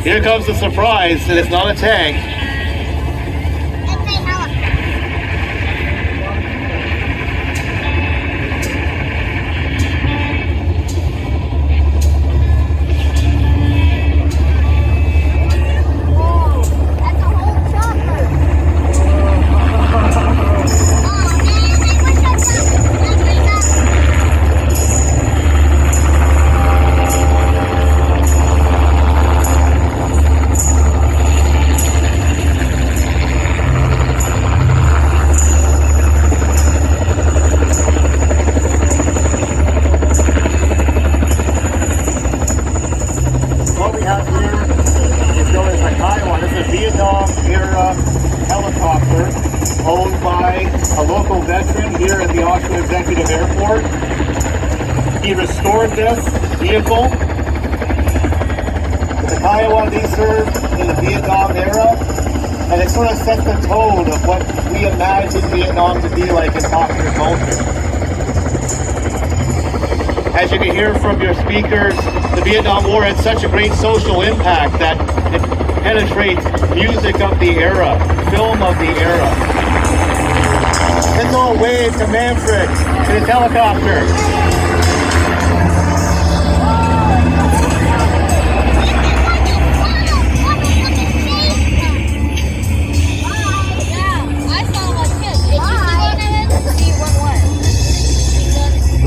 Here comes the surprise, and it's not a tank. Vietnam-era helicopter owned by a local veteran here at the Oshawa Executive Airport. He restored this vehicle. The Kiowa they served in the Vietnam era, and it sort of sets the tone of what we imagine Vietnam to be like in popular culture. As you can hear from your speakers, the Vietnam War had such a great social impact that it penetrates music of the era, film of the era. Let's go wave to Manfred in his helicopter.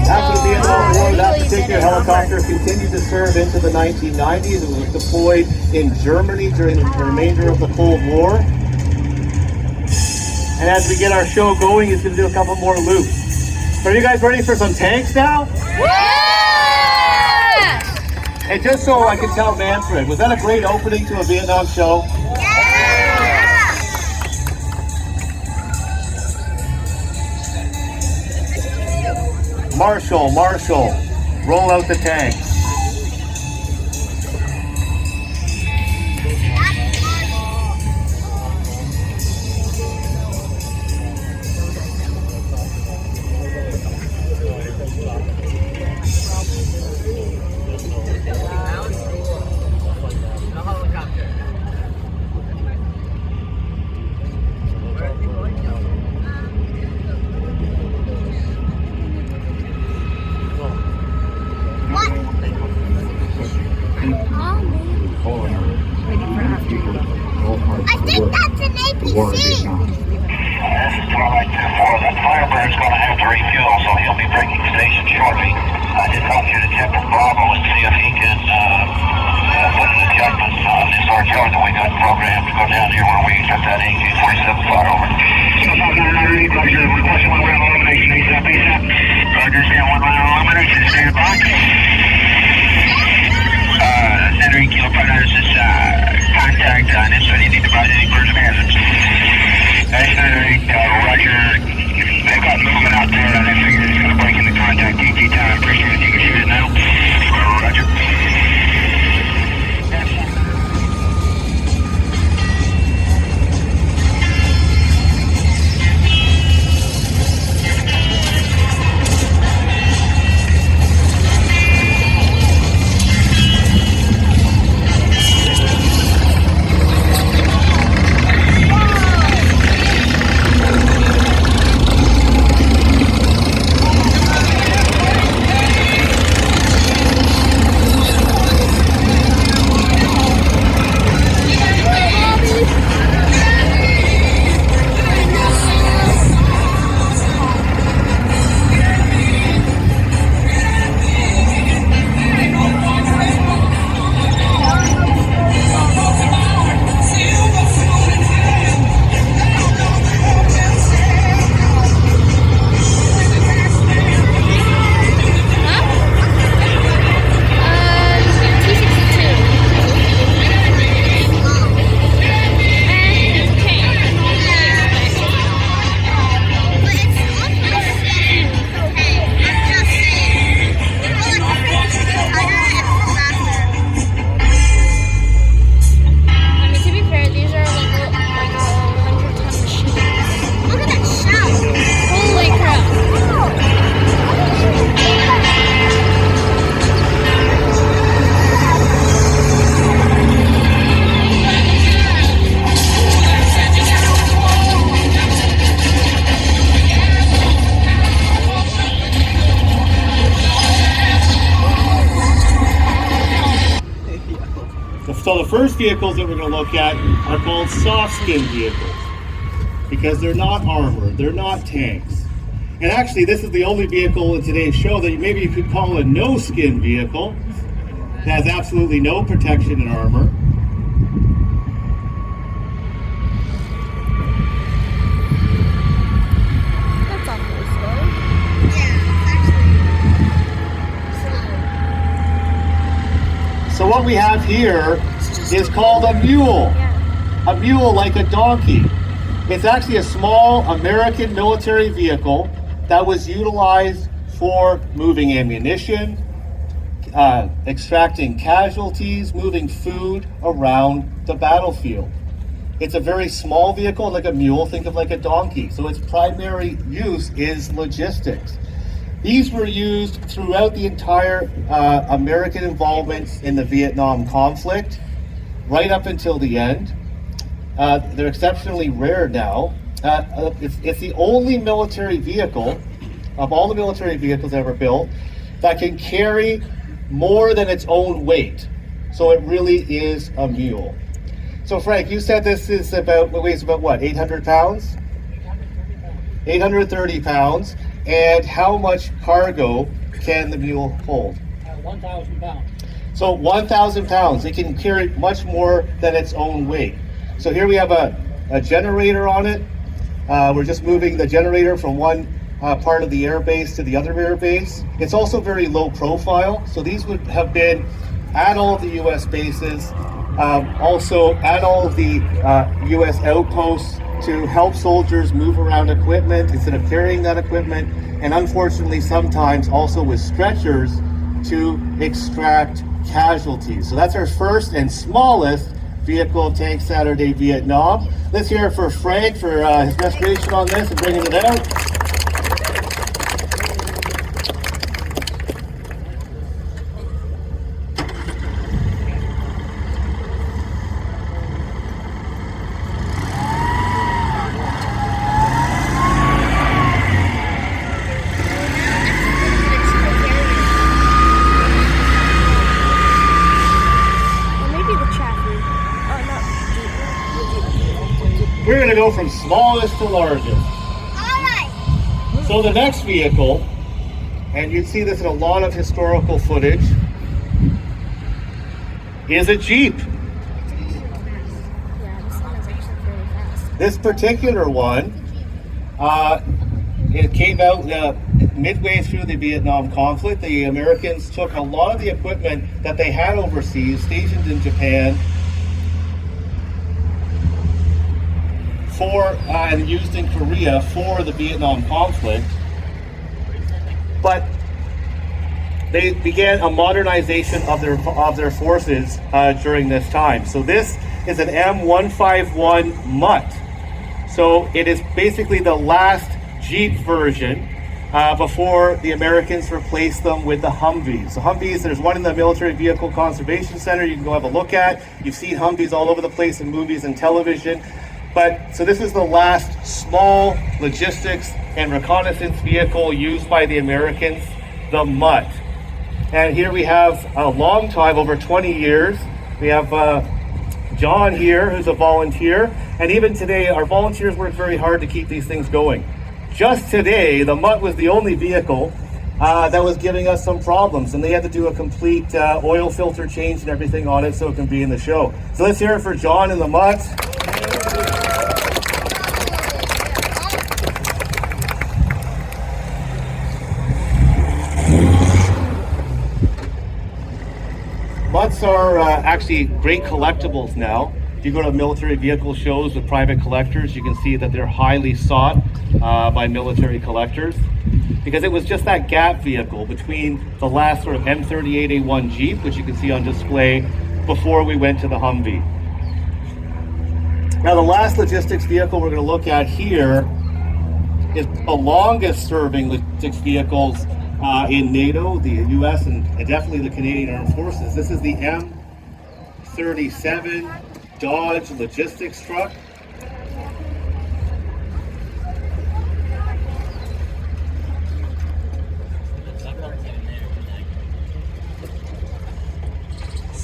After the Vietnam War, that particular helicopter continued to serve into the 1990s. It was deployed in Germany during the remainder of the Cold War. And as we get our show going, he's going to do a couple more loops. So are you guys ready for some tanks now? Yeah! And just so I can tell Manfred, was that a great opening to a Vietnam show? Marshall, roll out the tanks. I think that's an APC. This is Twilight 2-4. The Firebird's going to have to refuel, so he'll be breaking station shortly. I just hope you to check with Bravo and see if he can put an adjustment on this RTO that we got programmed to go down here where we got that AG-47 far over. Requesting one round elimination ASAP. Roger, stand one round elimination. Stand by. Centering Kilo Partners is contact on this one. You need to provide any further hazards. Centering, Roger. They've got movement out there and I figure it's going to break into contact. DT time. Appreciate it. You can shoot it now. Roger. first vehicles that we're going to look at are called soft skin vehicles because they're not armored, they're not tanks. And actually, this is the only vehicle in today's show that maybe you could call a no-skin vehicle. It has absolutely no protection and armor. That's awfully slow. So what we have here is called a mule. A mule like a donkey. It's actually a small American military vehicle that was utilized for moving ammunition, extracting casualties, moving food around the battlefield. It's a very small vehicle like a mule, think of like a donkey. So its primary use is logistics. These were used throughout the entire American involvement in the Vietnam conflict, right up until the end. They're exceptionally rare now. It's the only military vehicle, of all the military vehicles ever built, that can carry more than its own weight. So it really is a mule. So Frank, you said this is weighs about what, 800 pounds? 830 pounds. And how much cargo can the mule hold? 1,000 pounds. So 1,000 pounds. It can carry much more than its own weight. So here we have a generator on it. We're just moving the generator from one part of the air base to the other air base. It's also very low profile. So these would have been at all of the U.S. bases, also at all of the U.S. outposts, to help soldiers move around equipment instead of carrying that equipment, and unfortunately sometimes also with stretchers to extract casualties. So that's our first and smallest vehicle tank Saturday Vietnam. Let's hear it for Frank for his restoration on this and bringing it out. We're going to go from smallest to largest. So the next vehicle, and you'd see this in a lot of historical footage, is a Jeep. This particular one, it came out midway through the Vietnam conflict. The Americans took a lot of the equipment that they had overseas, stationed in Japan, and used in Korea for the Vietnam conflict, but they began a modernization of their forces during this time. So this is an M151 Mutt. So it is basically the last Jeep version before the Americans replaced them with the Humvees. The Humvees, there's one in the Military Vehicle Conservation Center you can go have a look at. You've seen Humvees all over the place in movies and television. But so this is the last small logistics and reconnaissance vehicle used by the Americans, the Mutt. And here we have a long time, over 20 years. We have John here, who's a volunteer. And even today, our volunteers work very hard to keep these things going. Just today, the Mutt was the only vehicle that was giving us some problems. And they had to do a complete oil filter change and everything on it so it can be in the show. So let's hear it for John and the Mutt. Mutts are actually great collectibles now. If you go to military vehicle shows with private collectors, you can see that they're highly sought by military collectors, because it was just that gap vehicle between the last sort of M38A1 Jeep, which you can see on display, before we went to the Humvee. Now the last logistics vehicle we're going to look at here is the longest serving logistics vehicles in NATO, the US, and definitely the Canadian Armed Forces. This is the M37 Dodge logistics truck.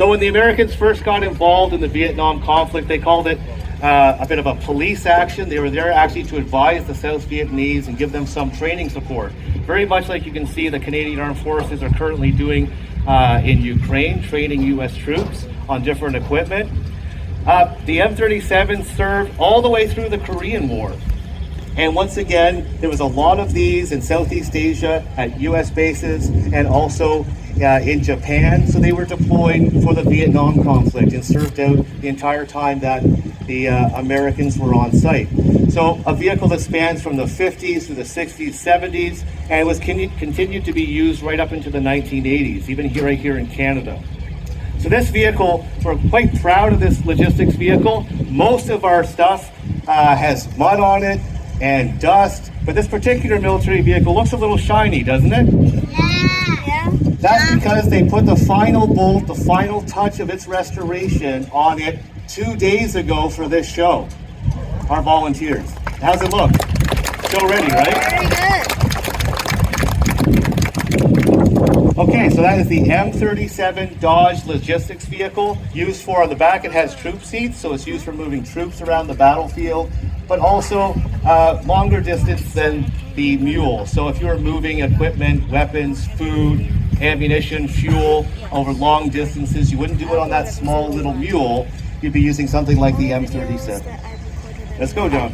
So when the Americans first got involved in the Vietnam conflict, they called it a bit of a police action. They were there actually to advise the South Vietnamese and give them some training support. Very much like you can see the Canadian Armed Forces are currently doing in Ukraine, training U.S. troops on different equipment. The M37 served all the way through the Korean War. And once again, there was a lot of these in Southeast Asia at U.S. bases and also in Japan. So they were deployed for the Vietnam conflict and served out the entire time that the Americans were on site. So a vehicle that spans from the 50s to the 60s, 70s, and it was continued to be used right up into the 1980s, even right here in Canada. So this vehicle, we're quite proud of this logistics vehicle. Most of our stuff has mud on it and dust, but this particular military vehicle looks a little shiny, doesn't it? Yeah. That's because they put the final bolt, the final touch of its restoration on it 2 days ago for this show. Our volunteers. How's it look? Show ready, right? Very good. Okay, so that is the M37 Dodge logistics vehicle. Used for, on the back it has troop seats, so it's used for moving troops around the battlefield, but also longer distance than the mule. So if you're moving equipment, weapons, food, ammunition, fuel over long distances, you wouldn't do it on that small little mule. You'd be using something like the M37. Let's go, John.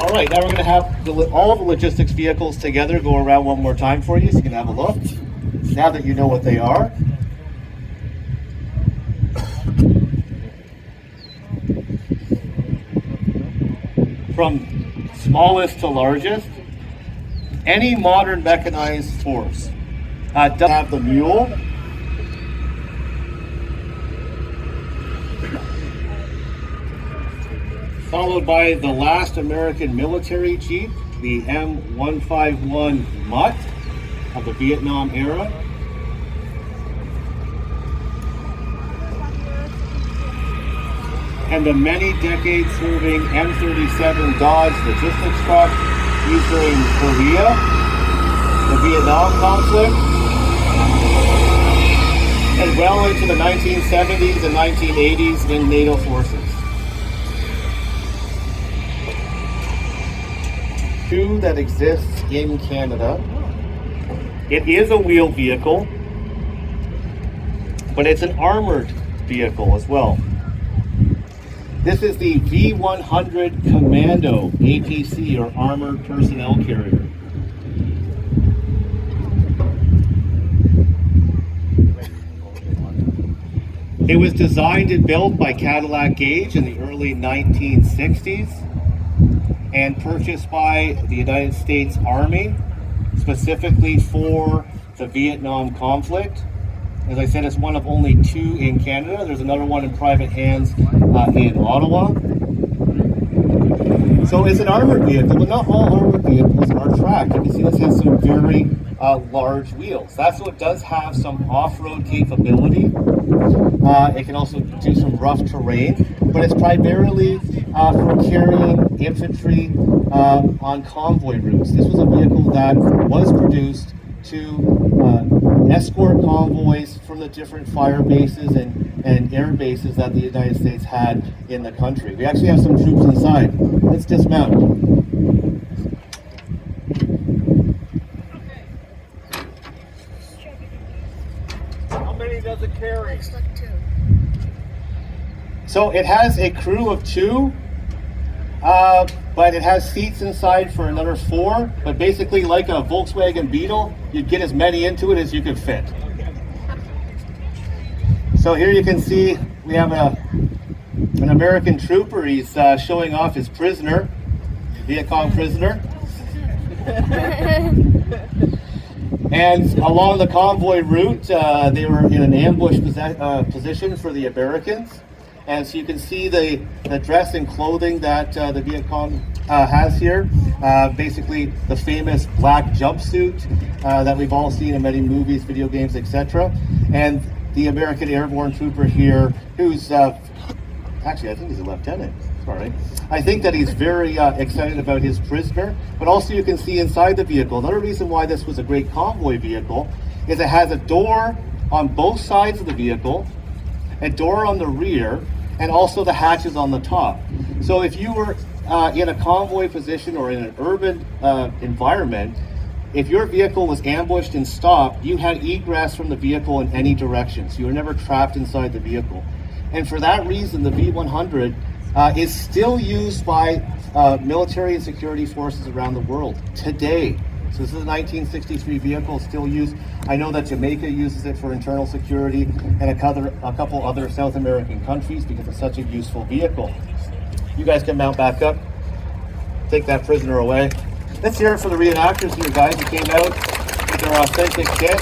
All right, now we're going to have all the logistics vehicles together go around one more time for you so you can have a look. Now that you know what they are. From smallest to largest, any modern mechanized force does have the mule, followed by the last American military Jeep, the M151 Mutt of the Vietnam era. And the many decades serving M37 Dodge logistics truck used during Korea, the Vietnam conflict, and well into the 1970s and 1980s in NATO forces. Two that exists in Canada. It is a wheeled vehicle, but it's an armored vehicle as well. This is the V100 Commando APC, or Armored Personnel Carrier. It was designed and built by Cadillac Gauge in the early 1960s and purchased by the United States Army specifically for the Vietnam conflict. As I said, it's one of only two in Canada. There's another one in private hands in Ottawa. So it's an armored vehicle, but not all armored vehicles are tracked. You can see this has some very large wheels. That's what does have some off-road capability. It can also do some rough terrain, but it's primarily for carrying infantry on convoy routes. This was a vehicle that was produced to escort convoys from the different fire bases and air bases that the United States had in the country. We actually have some troops inside. Let's dismount. How many does it carry? So it has a crew of 2, but it has seats inside for another 4. But basically, like a Volkswagen Beetle, you'd get as many into it as you could fit. So here you can see we have an American trooper. He's showing off his prisoner, Viet Cong prisoner. And along the convoy route, they were in an ambush position for the Americans. And so you can see the dress and clothing that the Viet Cong has here. Basically, the famous black jumpsuit that we've all seen in many movies, video games, etc. And the American airborne trooper here, who's actually, I think he's a lieutenant. Sorry. I think that he's very excited about his prisoner, but also you can see inside the vehicle. Another reason why this was a great convoy vehicle is it has a door on both sides of the vehicle, a door on the rear, and also the hatches on the top. So if you were in a convoy position or in an urban environment, if your vehicle was ambushed and stopped, you had egress from the vehicle in any direction. So you were never trapped inside the vehicle. And for that reason, the V100 is still used by military and security forces around the world today. So this is a 1963 vehicle, still used. I know that Jamaica uses it for internal security and a couple other South American countries because it's such a useful vehicle. You guys can mount back up, take that prisoner away. Let's hear it for the reenactors here, guys, who came out with their authentic kit.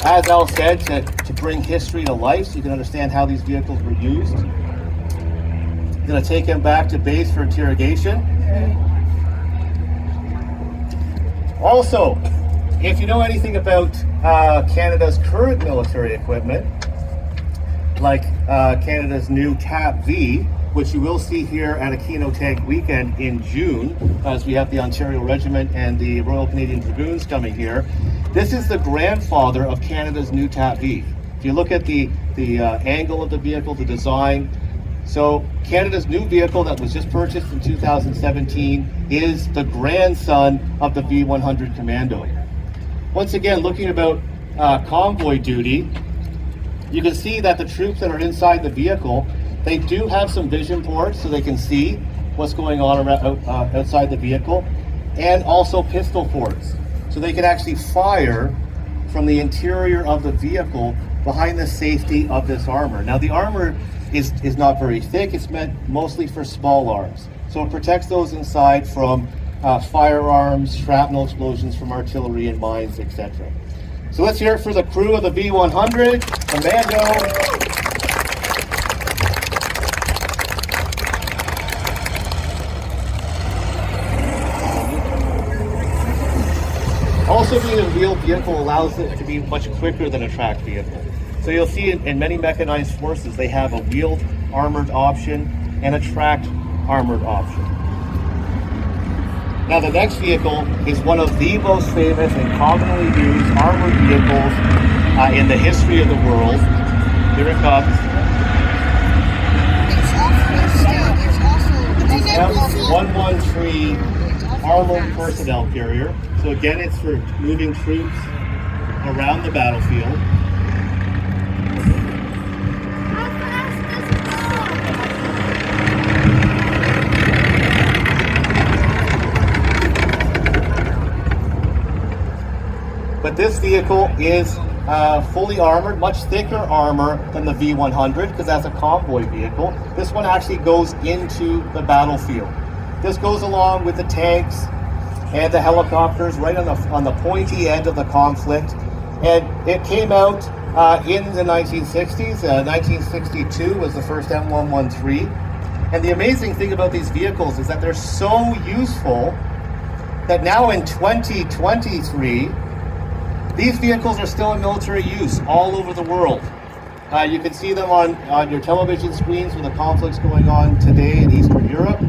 As Al said, to bring history to life so you can understand how these vehicles were used. I'm going to take him back to base for interrogation. Also, if you know anything about Canada's current military equipment, like Canada's new TAP V, which you will see here at Aquino Tank Weekend in June, as we have the Ontario Regiment and the Royal Canadian Dragoons coming here. This is the grandfather of Canada's new TAP V. If you look at the angle of the vehicle, the design, so Canada's new vehicle that was just purchased in 2017 is the grandson of the V100 Commando. Once again, looking about convoy duty, you can see that the troops that are inside the vehicle, they do have some vision ports so they can see what's going on around, outside the vehicle, and also pistol ports. So they can actually fire from the interior of the vehicle behind the safety of this armor. Now the armor is not very thick, it's meant mostly for small arms. So it protects those inside from firearms, shrapnel explosions from artillery and mines, etc. So let's hear it for the crew of the V100, Commando. Also, being a wheeled vehicle allows it to be much quicker than a tracked vehicle. So you'll see in many mechanized forces, they have a wheeled armored option and a tracked armored option. Now the next vehicle is one of the most famous and commonly used armored vehicles in the history of the world. Here it comes. M113 armored personnel carrier. So again, it's for moving troops around the battlefield. But this vehicle is fully armored, much thicker armor than the V100 because that's a convoy vehicle. This one actually goes into the battlefield. This goes along with the tanks and the helicopters right on the pointy end of the conflict. And it came out in the 1960s. 1962 was the first M113. And the amazing thing about these vehicles is that they're so useful that now in 2023, these vehicles are still in military use all over the world. You can see them on your television screens when the conflict's going on today in Eastern Europe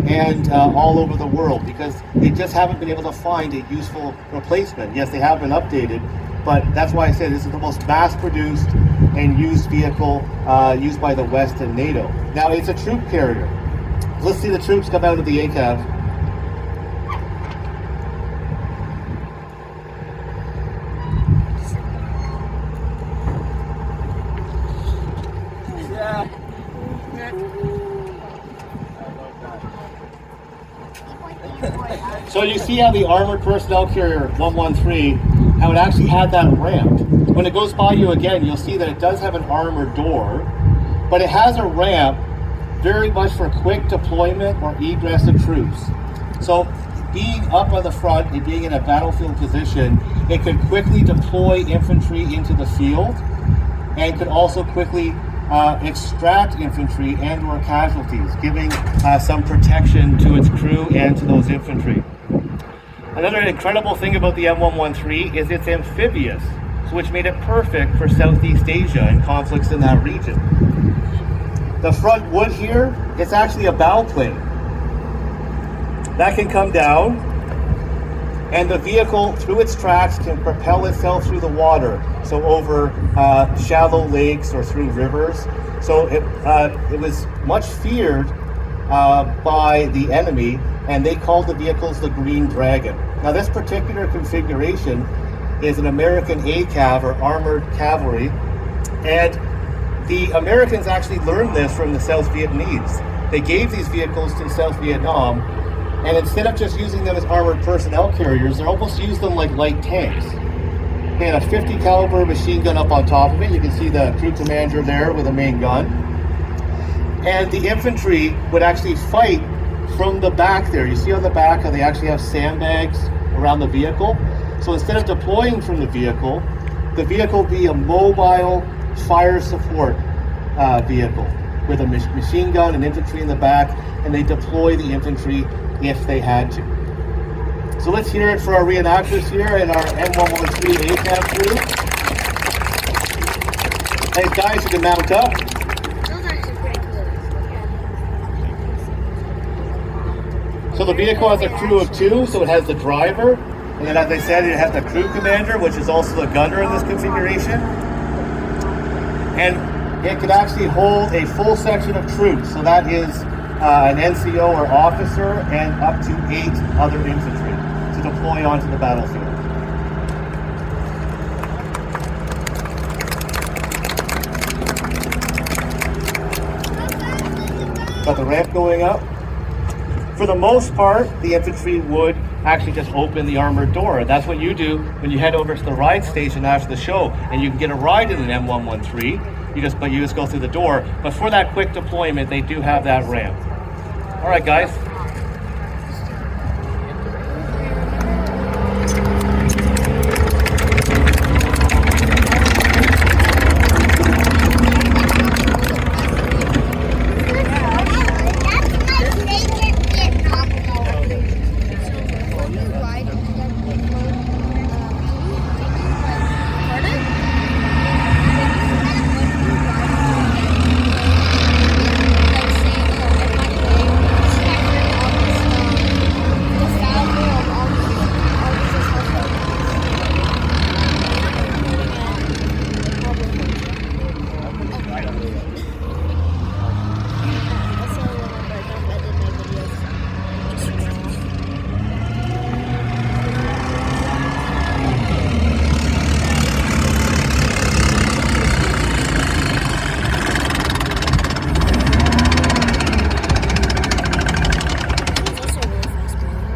and all over the world because they just haven't been able to find a useful replacement. Yes, they have been updated, but that's why I say this is the most mass-produced and used vehicle used by the West and NATO. Now, it's a troop carrier. Let's see the troops come out of the ACAV. So you see how the armored personnel carrier 113, how it actually had that ramp. When it goes by you again, you'll see that it does have an armored door, but it has a ramp very much for quick deployment or egress of troops. So being up on the front and being in a battlefield position, it could quickly deploy infantry into the field and could also quickly extract infantry and or casualties, giving some protection to its crew and to those infantry. Another incredible thing about the M113 is it's amphibious, which made it perfect for Southeast Asia and conflicts in that region. The front wood here, it's actually a bow plane. That can come down, and the vehicle, through its tracks, can propel itself through the water, so over shallow lakes or through rivers. So it was much feared by the enemy, and they called the vehicles the Green Dragon. Now this particular configuration is an American ACAV, or Armored Cavalry, and the Americans actually learned this from the South Vietnamese. They gave these vehicles to South Vietnam, and instead of just using them as armored personnel carriers, they almost used them like light tanks. They had a 50 caliber machine gun up on top of it. You can see the crew commander there with a main gun. And the infantry would actually fight from the back there. You see on the back how they actually have sandbags around the vehicle. So instead of deploying from the vehicle would be a mobile fire support vehicle with a machine gun and infantry in the back, and they deploy the infantry if they had to. So let's hear it for our reenactors here in our M113 ACAV crew. Hey guys, you can mount up. Those are actually pretty cool. So the vehicle has a crew of 2, so it has the driver, and then as I said, it has the crew commander, which is also the gunner in this configuration. And it could actually hold a full section of troops, so that is an NCO or officer and up to 8 other infantry to deploy onto the battlefield. Got the ramp going up. For the most part, the infantry would actually just open the armored door. That's what you do when you head over to the ride station after the show, and you can get a ride in an M113. You just go through the door. But for that quick deployment, they do have that ramp. All right, guys.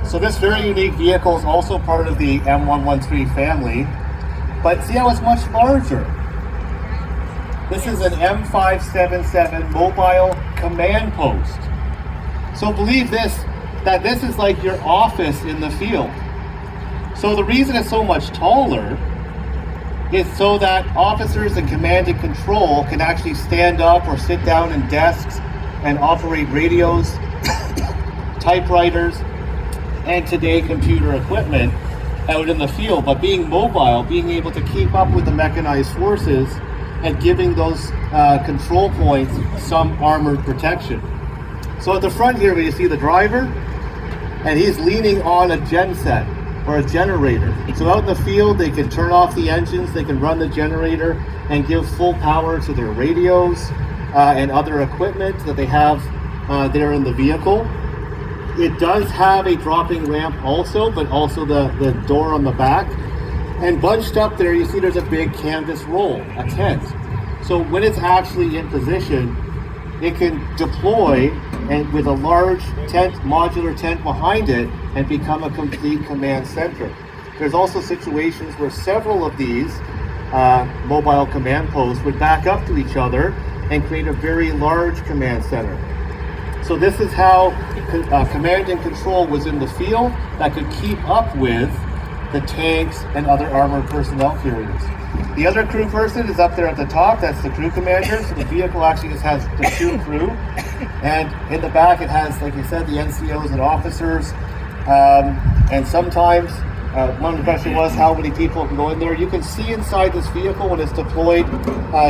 So this very unique vehicle is also part of the M113 family, but see how it's much larger. This is an M577 mobile command post. So believe this, that this is like your office in the field. So the reason it's so much taller is so that officers in command and control can actually stand up or sit down in desks and operate radios, typewriters, and today computer equipment out in the field. But being mobile, being able to keep up with the mechanized forces and giving those control points some armored protection. So at the front here, you see the driver, and he's leaning on a genset or a generator. So out in the field, they can turn off the engines, they can run the generator and give full power to their radios and other equipment that they have there in the vehicle. It does have a dropping ramp also, but also the door on the back. And bunched up there, you see there's a big canvas roll, a tent. So when it's actually in position, it can deploy and with a large tent, modular tent behind it, and become a complete command center. There's also situations where several of these mobile command posts would back up to each other and create a very large command center. So this is how command and control was in the field that could keep up with the tanks and other armored personnel carriers. The other crew person is up there at the top. That's the crew commander. So the vehicle actually just has the 2 crew. And in the back it has, like I said, the NCOs and officers. And sometimes One question was how many people can go in there. You can see inside this vehicle when it's deployed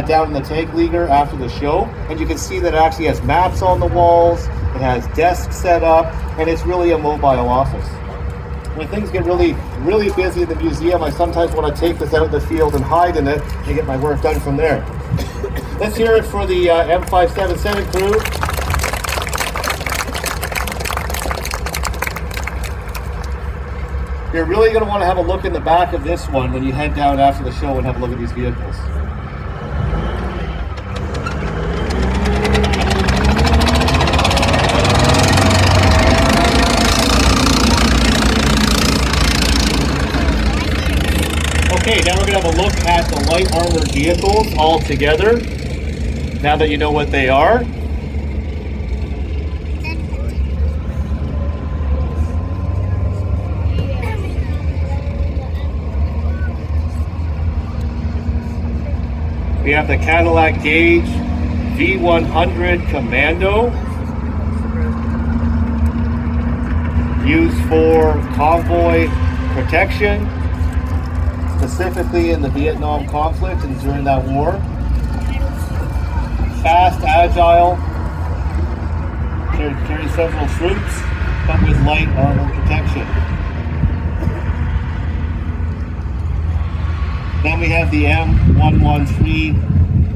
down in the tank leaguer after the show, and you can see that it actually has maps on the walls, it has desks set up, and it's really a mobile office. When things get really, really busy in the museum, I sometimes want to take this out in the field and hide in it and get my work done from there. Let's hear it for the M577 crew. You're really going to want to have a look in the back of this one when you head down after the show and have a look at these vehicles. Okay, now we're going to have a look at the light armored vehicles all together, now that you know what they are. We have the Cadillac Gauge V100 Commando, used for convoy protection, specifically in the Vietnam conflict and during that war. Fast, agile, carry several troops, but with light armor protection. Then we have the M113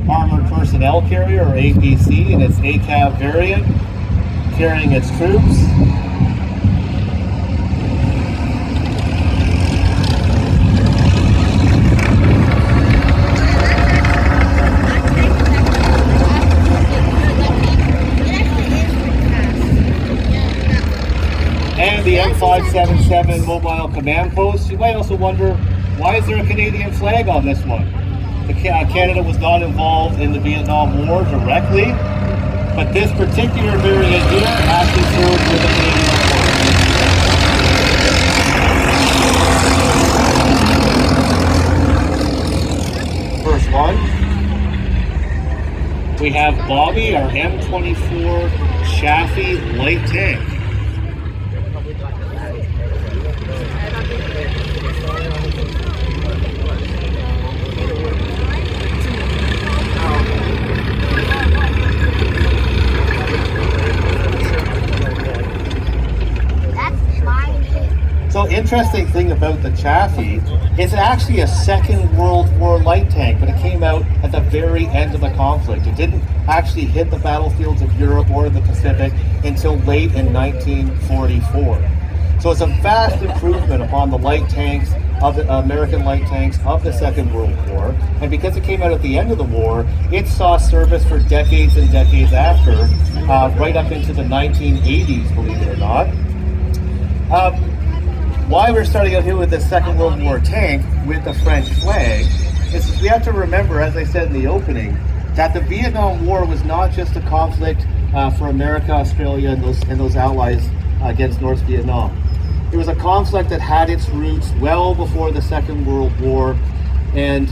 Armored Personnel Carrier, or APC, in its ACAV variant, carrying its troops. And the M577 Mobile Command Post. You might also wonder, why is there a Canadian flag on this one? Canada was not involved in the Vietnam War directly, but this particular variant here actually served with the Canadian Force. First one. We have Bobby, our M24 Chaffee light tank. So interesting thing about the Chaffee, it's actually a Second World War light tank, but it came out at the very end of the conflict. It didn't actually hit the battlefields of Europe or the Pacific until late in 1944. So it's a vast improvement upon the light tanks of the American light tanks of the Second World War. And because it came out at the end of the war, it saw service for decades and decades after, right up into the 1980s, believe it or not. Why we're starting out here with the Second World War tank with the French flag is we have to remember, as I said in the opening, that the Vietnam War was not just a conflict for America, Australia, and those allies against North Vietnam. It was a conflict that had its roots well before the Second World War and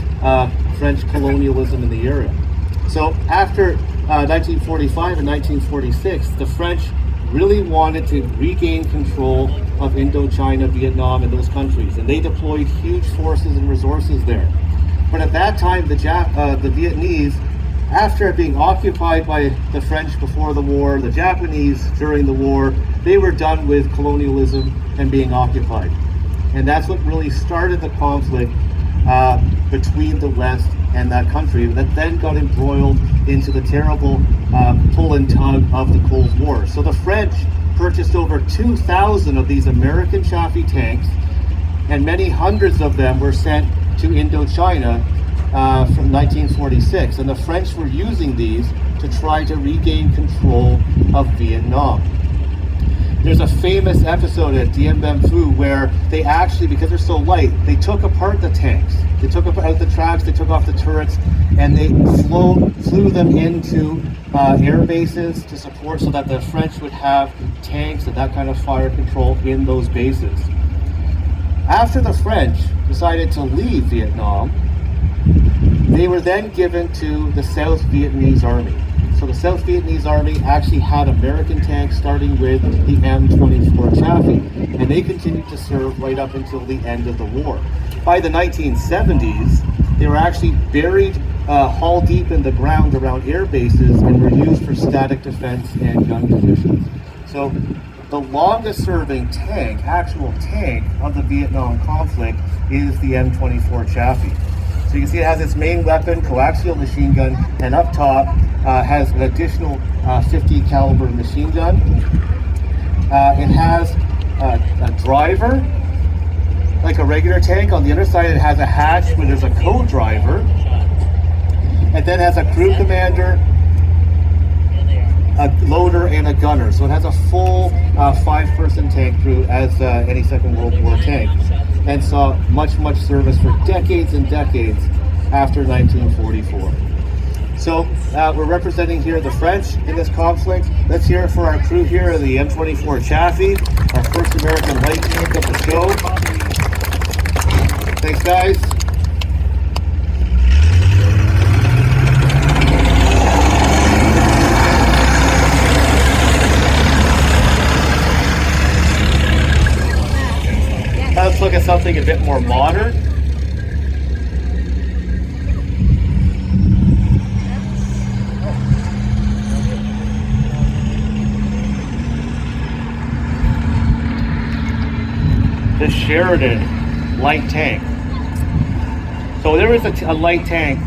French colonialism in the area. So after 1945 and 1946, the French really wanted to regain control of Indochina, Vietnam, and those countries, and they deployed huge forces and resources there. But at that time, the Vietnamese, after being occupied by the French before the war, the Japanese during the war, they were done with colonialism and being occupied. And that's what really started the conflict between the West and that country that then got embroiled into the terrible pull and tug of the Cold War. So the French purchased over 2,000 of these American Chaffee tanks, and many hundreds of them were sent to Indochina from 1946. And the French were using these to try to regain control of Vietnam. There's a famous episode at Dien Bien Phu where they actually, because they're so light, they took apart the tanks. They took out the tracks, they took off the turrets, and they flew them into air bases to support so that the French would have tanks and that kind of fire control in those bases. After the French decided to leave Vietnam, they were then given to the South Vietnamese Army. So the South Vietnamese Army actually had American tanks starting with the M24 Chaffee, and they continued to serve right up until the end of the war. By the 1970s, they were actually buried hull deep in the ground around air bases and were used for static defense and gun positions. So the longest serving tank, actual tank of the Vietnam conflict is the M24 Chaffee. So you can see it has its main weapon, coaxial machine gun, and up top has an additional 50 caliber machine gun. It has a driver, like a regular tank. On the other side, it has a hatch where there's a co-driver. And then has a crew commander, a loader, and a gunner. So it has a full 5-person tank crew as any Second World War tank. And saw much service for decades and decades after 1944. So we're representing here the French in this conflict. Let's hear it for our crew here of the M24 Chaffee, our first American light tank of the show. Thanks, guys. Let's look at something a bit more modern. The Sheridan light tank. So there is a light tank,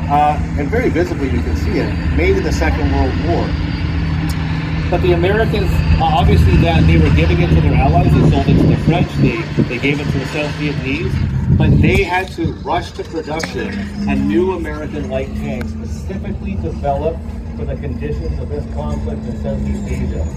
and very visibly you can see it, made in the Second World War. But the Americans, obviously that they were giving it to their allies, they sold it to the French, they gave it to the South Vietnamese, but they had to rush to production a new American light tank specifically developed for the conditions of this conflict in Southeast Asia.